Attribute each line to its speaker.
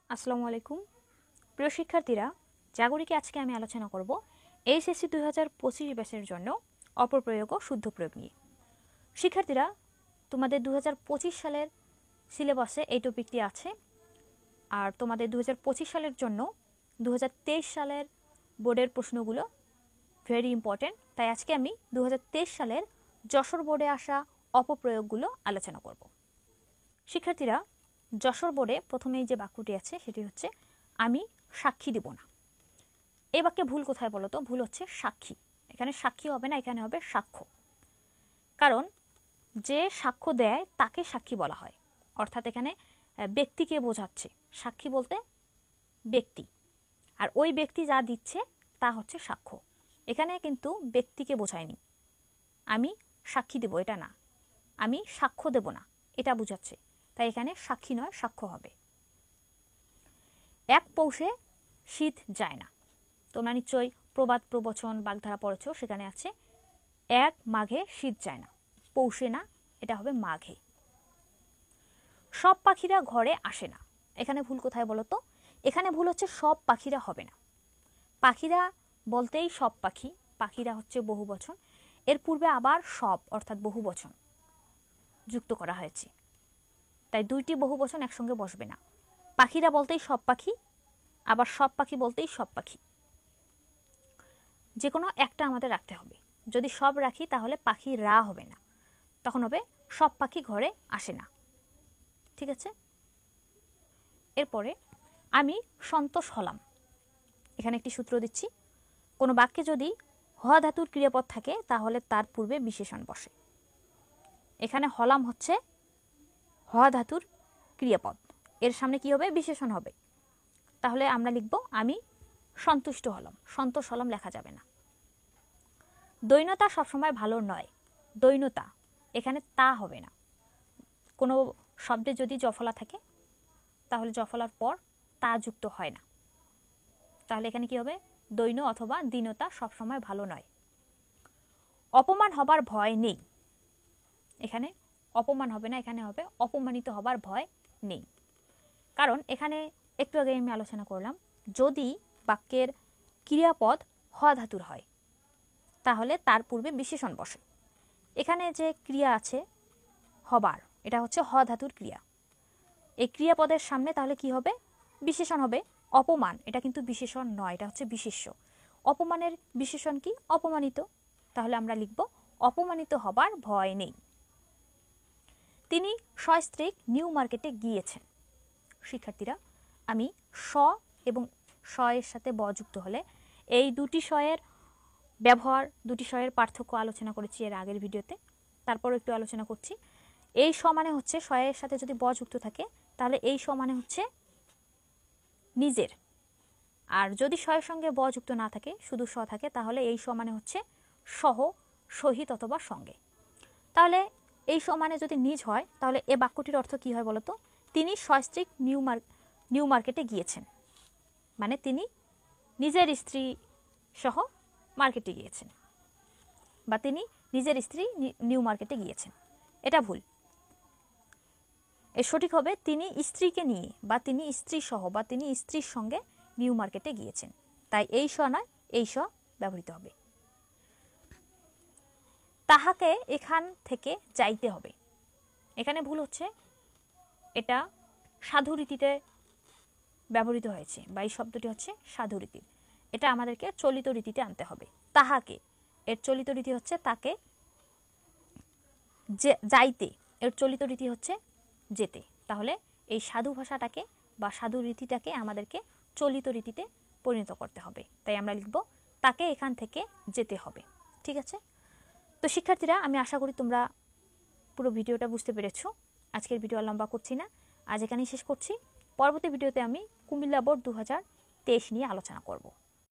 Speaker 1: আসসালামু আলাইকুম প্রিয় শিক্ষার্থীরা, জাগরিকে আজকে আমি আলোচনা করব এইচএসসি 2025 ব্যাচের জন্য অপপ্রয়োগ ও শুদ্ধ প্রয়োগ নিয়ে। শিক্ষার্থীরা, তোমাদের 2025 সালের সিলেবাসে এই টপিকটি আছে, আর তোমাদের 2025 সালের জন্য 2023 সালের বোর্ডের প্রশ্নগুলো ভেরি ইম্পর্টেন্ট। তাই আজকে আমি 2023 সালের যশোর বোর্ডে আসা অপপ্রয়োগগুলো আলোচনা করব। শিক্ষার্থীরা, যশোর বোর্ডে প্রথমেই যে বাক্যটি আছে সেটি হচ্ছে আমি সাক্ষী দেব না। এই বাক্যে ভুল কোথায় বলো তো? ভুল হচ্ছে সাক্ষী। এখানে সাক্ষী হবে না, এখানে হবে সাক্ষ্য। কারণ যে সাক্ষ্য দেয় তাকে সাক্ষী বলা হয়, অর্থাৎ এখানে ব্যক্তিকে বোঝাচ্ছে। সাক্ষী বলতে ব্যক্তি, আর ওই ব্যক্তি যা দিচ্ছে তা হচ্ছে সাক্ষ্য। এখানে কিন্তু ব্যক্তিকে বোঝায়নি। আমি সাক্ষী দেব এটা না, আমি সাক্ষ্য দেব না এটা বোঝাচ্ছে। তাই এখানে সাক্ষী নয়, সাক্ষ্য হবে। এক পৌষে শীত যায় না। তোমরা নিশ্চয়ই প্রবাদ প্রবচন বাগধারা পড়েছ, সেখানে আছে এক মাঘে শীত যায় না। পৌষে না, এটা হবে মাঘে। সব পাখিরা ঘরে আসে না। এখানে ভুল কোথায় বলো তো? এখানে ভুল হচ্ছে সব পাখিরা হবে না। পাখিরা বলতেই সব পাখি, পাখিরা হচ্ছে বহু বচন। এর পূর্বে আবার সব অর্থাৎ বহু বচন যুক্ত করা হয়েছে, তাই দুইটি বহু বচন একসঙ্গে বসবে না। পাখিরা বলতেই সব পাখি, আবার সব পাখি বলতেই সব পাখি। যে কোনো একটা আমাদের রাখতে হবে। যদি সব রাখি তাহলে পাখি রা হবে না, তখন হবে সব পাখি ঘরে আসে না। ঠিক আছে? এরপরে আমি সন্তোষ হলাম। এখানে একটি সূত্র দিচ্ছি। কোনো বাক্যে যদি হ ধাতুর ক্রিয়াপদ থাকে তাহলে তার পূর্বে বিশেষণ বসে। এখানে হলাম হচ্ছে হ ধাতুর ক্রিয়াপদ, এর সামনে কি হবে? বিশেষণ হবে। তাহলে আমরা লিখব আমি সন্তুষ্ট হলাম। সন্তোষ হলাম লেখা যাবে না। দৈন্যতা সবসময় ভালো নয়। দৈন্যতা, এখানে তা হবে না। কোনো শব্দে যদি জফলা থাকে তাহলে জফলার পর তা যুক্ত হয় না। তাহলে এখানে কি হবে? দৈন্য অথবা দীনতা সবসময় ভালো নয়। অপমান হবার ভয় নেই। এখানে অপমান হবে না, এখানে হবে অপমানিত হবার ভয় নেই। কারণ এখানে একটু আগে আমি আলোচনা করলাম, যদি বাক্যের ক্রিয়াপদ হ ধাতুর হয় তাহলে তার পূর্বে বিশেষণ বসে। এখানে যে ক্রিয়া আছে হবার, এটা হচ্ছে হ ধাতুর ক্রিয়া। এই ক্রিয়াপদের সামনে তাহলে কি হবে? বিশেষণ হবে। অপমান, এটা কিন্তু বিশেষণ নয়, এটা হচ্ছে বিশেষ্য। অপমানের বিশেষণ কি? অপমানিত। তাহলে আমরা লিখব অপমানিত হবার ভয় নেই। তিনি সস্ত্রীক নিউ মার্কেটে গিয়েছেন। শিক্ষার্থীরা, আমি স এবং স এর সাথে ব যুক্ত হলে এই দুটি শয়ের ব্যবহার, দুটি শয়ের পার্থক্য আলোচনা করেছি এর আগের ভিডিওতে, তারপরও একটু আলোচনা করছি। এই স মানে হচ্ছে শয়ের সাথে যদি ব যুক্ত থাকে তাহলে এই স মানে হচ্ছে নিজের, আর যদি শয়ের সঙ্গে ব যুক্ত না থাকে, শুধু স থাকে, তাহলে এই স মানে হচ্ছে সহ, সহিত অথবা সঙ্গে। তাহলে এই স মানে যদি নিজ হয় তাহলে এ বাক্যটির অর্থ কি হয় বলতো? তিনি সস্ত্রীক নিউ মার্কেটে গিয়েছেন, মানে তিনি নিজের স্ত্রী সহ মার্কেটে গিয়েছেন, বা তিনি নিজের স্ত্রী নিউ মার্কেটে গিয়েছেন। এটা ভুল। এর সঠিক হবে তিনি স্ত্রীকে নিয়ে, বা তিনি স্ত্রী সহ, বা তিনি স্ত্রীর সঙ্গে নিউ মার্কেটে গিয়েছেন। তাই এই স নয়, এই স ব্যবহৃত হবে। তাহাকে এখান থেকে যাইতে হবে। এখানে ভুল হচ্ছে, এটা সাধু রীতিতে ব্যবহৃত হয়েছে, বা এই শব্দটি হচ্ছে সাধু রীতির। এটা আমাদেরকে চলিত রীতিতে আনতে হবে। তাহাকে, এর চলিত রীতি হচ্ছে তাকে। যাইতে, এর চলিত রীতি হচ্ছে যেতে। তাহলে এই সাধু ভাষাটাকে বা সাধু রীতিটাকে আমাদেরকে চলিত রীতিতে পরিণত করতে হবে। তাই আমরা লিখব তাকে এখান থেকে যেতে হবে। ঠিক আছে? তো শিক্ষার্থীরা, আমি আশা করি তোমরা পুরো ভিডিওটা বুঝতে পেরেছো। আজকের ভিডিও লম্বা করছি না, আজ এখানেই শেষ করছি। পরবর্তী ভিডিওতে আমি কুমিল্লা বোর্ড 2023 নিয়ে আলোচনা করব।